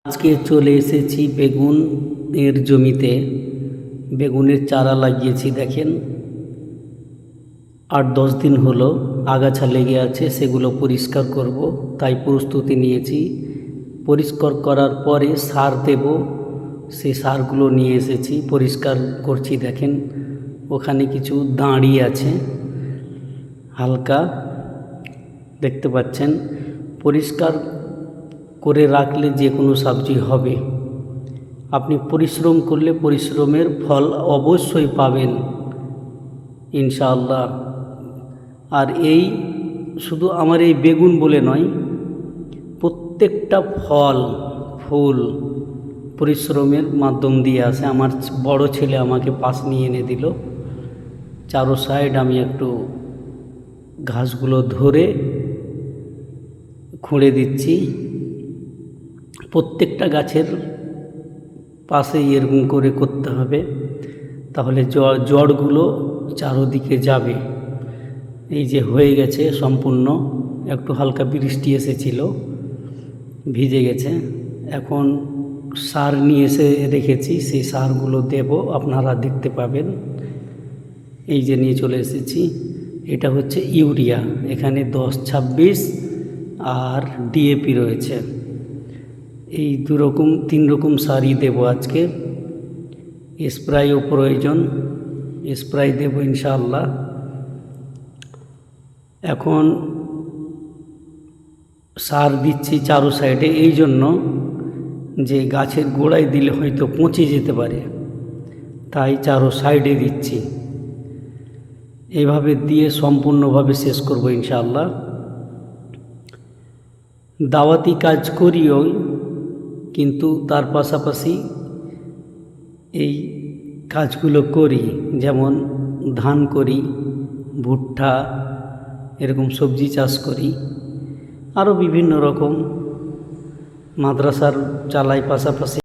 আজকে চলে এসেছি বেগুনের জমিতে। বেগুনের চারা লাগিয়েছি, দেখেন 8-10 দিন হলো, আগাছা লেগে আছে, সেগুলো পরিষ্কার করব, তাই প্রস্তুতি নিয়েছি। পরিষ্কার করার পরে সার দেব, সেই সারগুলো নিয়ে এসেছি, পরিষ্কার করছি। দেখেন ওখানে কিছু দাঁড়িয়ে আছে, হালকা দেখতে পাচ্ছেন। পরিষ্কার করে রাখলে যে কোনো সবজি হবে। আপনি পরিশ্রম করলে পরিশ্রমের ফল অবশ্যই পাবেন ইনশাআল্লাহ। আর এই শুধু আমার এই বেগুন বলে নয়, প্রত্যেকটা ফল ফুল পরিশ্রমের মাধ্যম দিয়ে আসে। আমার বড় ছেলে আমাকে পাশ নিয়ে এনে দিল। চারো সাইড আমি একটু ঘাসগুলো ধরে খুঁড়ে দিচ্ছি। প্রত্যেকটা গাছের পাশে এরকম করে করতে হবে, তাহলে জড়গুলো চারোদিকে যাবে। এই যে হয়ে গেছে সম্পূর্ণ, একটু হালকা বৃষ্টি এসেছিল, ভিজে গেছে। এখন সার নিয়ে এসে রেখেছি, সেই সারগুলো দেব, আপনারা দেখতে পাবেন। এই যে নিয়ে চলে এসেছি, এটা হচ্ছে ইউরিয়া, এখানে 10-26 আর ডিএপি রয়েছে। এই 3 রকম সারই দেব আজকে। স্প্রেও প্রয়োজন, স্প্রে দেব ইনশাআল্লাহ। এখন সার দিচ্ছি চারো সাইডে, এই জন্য যে গাছের গোড়ায় দিলে হয়তো পচে যেতে পারে, তাই চারো সাইডে দিচ্ছি। এইভাবে দিয়ে সম্পূর্ণভাবে শেষ করব ইনশাআল্লাহ। দাওয়াতি কাজ করিও, কিন্তু তার পাশাপাশি এই কাজগুলো করি, যেমন ধান করি, ভুট্টা, এরকম সবজি চাষ করি, আরও বিভিন্ন রকম মাদ্রাসার চালাই পাশাপাশি।